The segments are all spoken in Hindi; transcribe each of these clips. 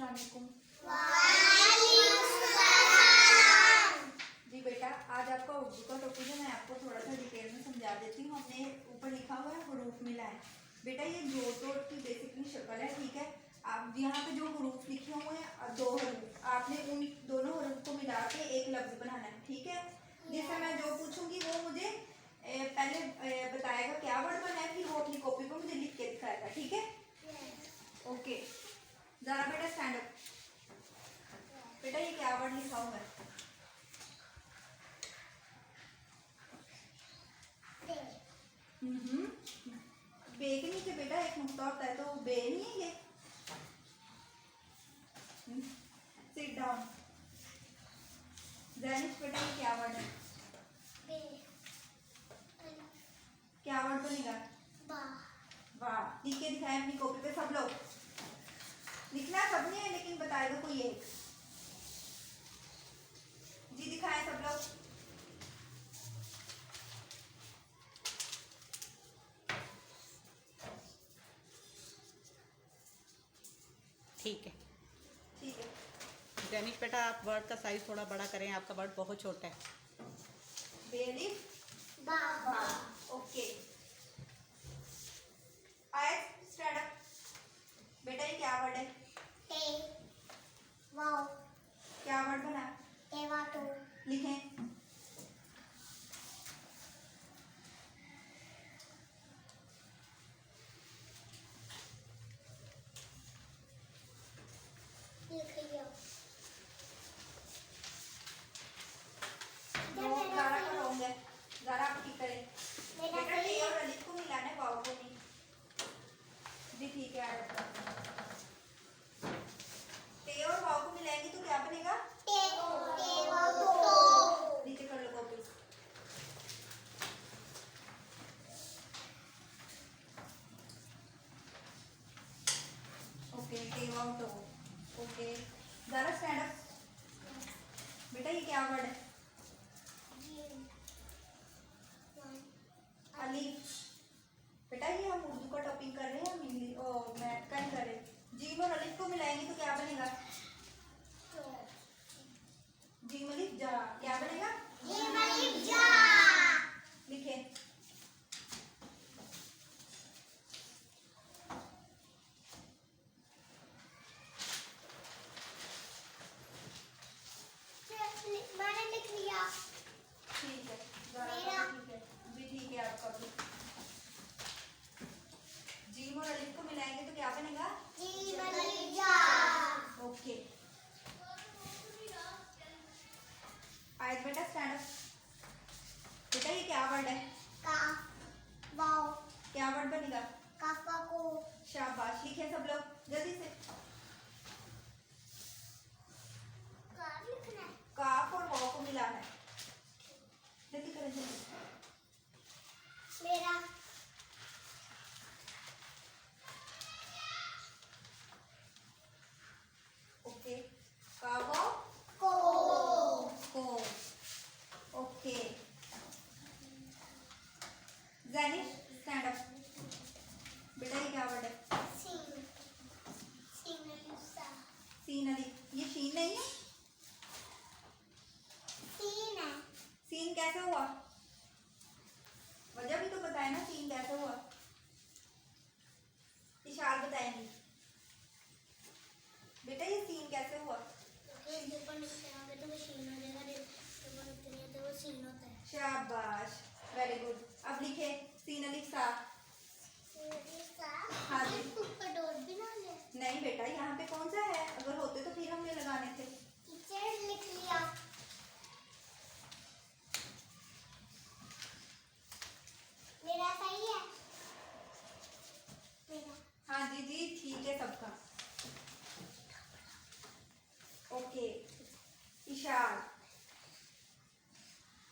अस्सलामुअलैकुम। जी बेटा, आज आपका उर्दू का टॉपिक है। मैं आपको थोड़ा सा डिटेल में समझा देती हूँ। हमने ऊपर लिखा हुआ है हुरूफ मिलाएं। बेटा ये जोड़ तोड़ की बेसिकली शक्ल है, ठीक है। आप यहाँ पे जो हुरूफ लिखे हुए हैं, दो हरूफ, आपने उन दोनों हरूफ को मिला के एक लफ्ज बनाना है, ठीक है। जिससे मैं जो पूछूंगी वो मुझे पहले बताएगा क्या वर्ड बना है, फिर वो अपनी कॉपी पर मुझे लिख के दिखाएगा, ठीक है। ओके, जरा बेटा स्टैंड अप। बेटा ये क्या वर्ड लिखा हुआ है? बे के नीचे बेटा एक नुक्ता होता है, तो बे नहीं है ये। Sit down. जैनिश बेटा ये क्या वर्ड है? क्या वर्ड बनेगा? वाह। लिख के दिखाएं अपनी कॉपी पे सब लोग। लिखना सब नहीं है, लेकिन बताएगा कोई एक। जी दिखाएं सब लोग। ठीक है, ठीक है। जैनिश बेटा आप वर्ड का साइज थोड़ा बड़ा करें, आपका वर्ड बहुत छोटा है। बेलिफ बाबा। ओके, आए स्टैंड अप। बेटा ये क्या वर्ड है? क्या वर्ड बना? लिखें। जरा आप ठीक करें। बेटा टे और अलिफ को मिलाना है, वाव को नहीं। जी ठीक है। टे और वाव को मिलाएंगे तो क्या बनेगा? नीचे कर लो कॉपी। ओके, टे वाव टो। ओके, जरा स्टैंड अप। बेटा ये क्या वर्ड है? अलिफ। बेटा ये हम उर्दू का टॉपिक कर रहे हैं, हम इंग्लिश मैथ का नहीं कर रहे। जीम और अलिफ को मिलाएंगे तो क्या बनेगा? जीम अलिफ जा। क्या बनेगा? लिखे। मैंने लिख लिया। ठीक है, ठीक है जी, ठीक है आपका भी। जीम और अलिफ को मिलाएंगे तो क्या बनेगा? ओके, आयत बेटा स्टैंड अप। बेटा ये क्या वर्ड है? क्या वर्ड बनेगा? शाबाश। लिखे सब लोग जल्दी से। काफ और वाव को मिलाना है, जल्दी करें जल्दी। ओके, का वाव को। Okay, Jainish stand up. बेटा ये क्या वर्ड है? सीन अली। ये शीन नहीं है? सीन कैसे हुआ? वजह भी तो बताए ना, सीन कैसे हुआ? इशार बताएंगी। बेटा ये सीन कैसे हुआ? शाबाश, वेरी गुड। अब लिखे सीन अली सा। हाँ जी। नहीं बेटा, यहाँ पे कौन सा है? अगर होते तो फिर हमने लगाने थे। लिख लिया। मेरा सही है। हाँ जी जी ठीक है सबका। Okay, Ishar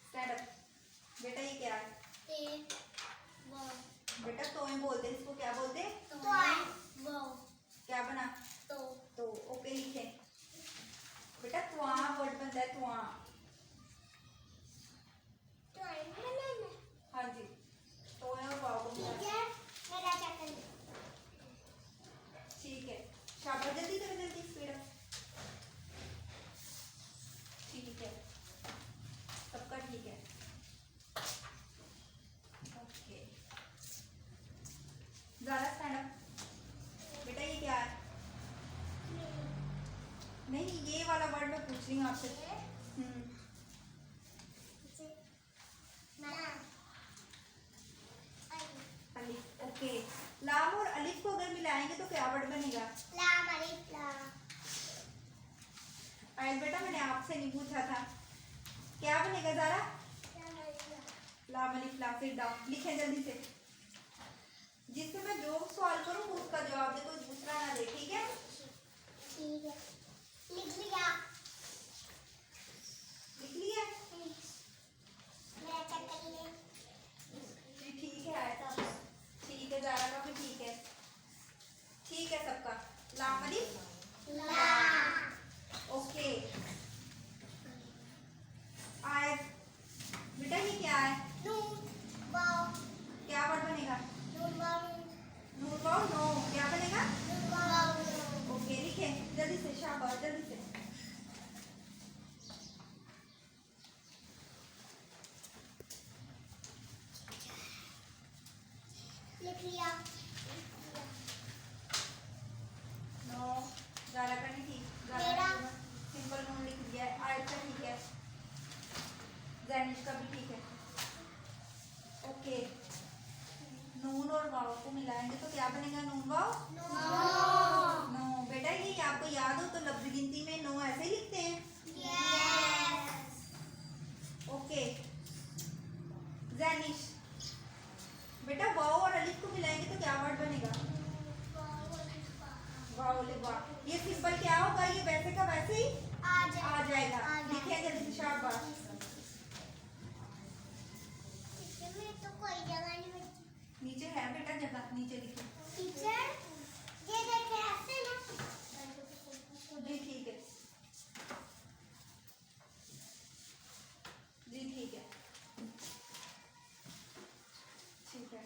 stand up. बेटा ये क्या है? से। अलिफ। ओके, लाम और अलिफ को अगर मिलाएंगे तो क्या वर्ड बनेगा? लाम अलिफ ला। आयल बेटा मैंने आपसे नहीं पूछा था, क्या बनेगा ज़ारा? लाम अलिफ ला। सिट डाउन, लिखें जल्दी से। जिससे मैं जो सवाल करूँ उसका जवाब दे, कोई दूसरा ना दे, ठीक है? ठीक है, लिख लिया। लिख लिया? मेरा चेक कर ले। जी ठीक है, ठीक है, ज़ारा का भी ठीक है, ठीक है सबका। लाम अलिफ ला। ओके। आयत बेटा ये क्या है? नून वाव। क्या वर्ड बनेगा? नून वाव। नून वाव नो, क्या बनेगा? नून वाव। ओके, लिखे जल्दी से, शाबाश, जल्दी से। लिख लिया। नो, ज़ारा का नहीं ठीक, मेरा? सिंपल नून लिख दिया है। आयत का ठीक है, जैनिश का भी ठीक है। ओके, नून और वाव को मिलाएंगे तो क्या बनेगा? नून वाव नो। बेटा ये आपको याद हो तो लफ्ज गिनती में नो ऐसे ही लिखते हैं। यस। ओके, जैनिश बेटा वाव और अलिफ को मिलाएंगे तो क्या वर्ड बनेगा? वाव अलिफ वाव। ये सिंपल क्या होगा? ये वैसे का वैसे ही आ जाएगा। लिखिए जल्दी से, शाबाश। इसमें तो कोई जगह नहीं बची। नीचे है बेटा जगह, नीचे लिखिए। टीचर ये देखे ऐसे ना। जी ठीक है, जी ठीक है, ठीक है।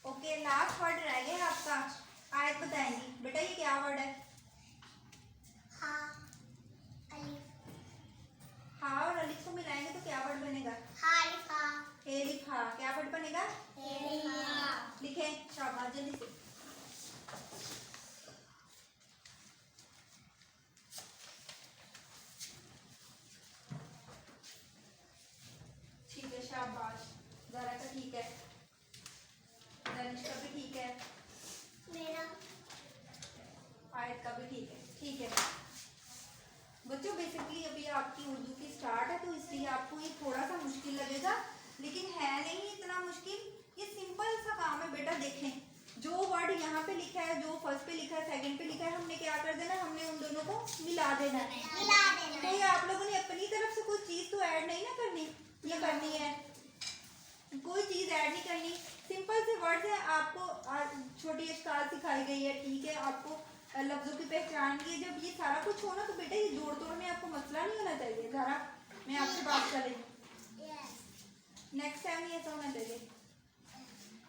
ओके, लास्ट वर्ड रह गया आपका। आयत बताएंगी बेटा ये क्या वर्ड है? हाँ अलिफ। हाँ और अलिफ को मिलाएंगे तो क्या वर्ड बनेगा? हाँ लिखा। हे लिखा, क्या वर्ड बनेगा? लिखा। लिखे, शाबाश, जल्दी से। ठीक है, शाबाश। ज़रा का ठीक है, दनिश का भी ठीक है, मेरा? आयत का भी ठीक है, ठीक है। बच्चों बेसिकली अभी आपकी उर्दू की स्टार्ट है तो इसलिए आपको ये थोड़ा सा मुश्किल लगेगा, लेकिन है नहीं इतना मुश्किल। ये सिंपल सा काम है बेटा। देखें, जो वर्ड यहाँ पे लिखा है, जो फर्स्ट पे लिखा है, सेकंड पे लिखा है, हमने क्या कर देना है? हमने उन दोनों को मिला देना है। मिला देना। कोई आप लोगों ने अपनी तरफ से कोई चीज़ तो ऐड नहीं ना करनी, ये करनी है, कोई चीज़ ऐड नहीं करनी। सिंपल से वर्ड है, आपको छोटी अश्काल सिखाई गई है, ठीक है? आपको लफ्जों की पहचान की। जब ये सारा कुछ हो ना तो बेटा ये जोड़ तोड़ में आपको मसला नहीं होना चाहिए। ज़रा मैं आपसे बात कर रही हूँ, नेक्स्ट टाइम ये ऐसा होना चाहिए।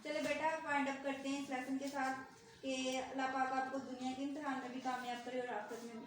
चलो बेटा, वाइंड अप करते हैं इस लेसन के साथ कि अल्लाह पाक आपको दुनिया के इम्तिहान में भी कामयाब करे और आखिरत में भी।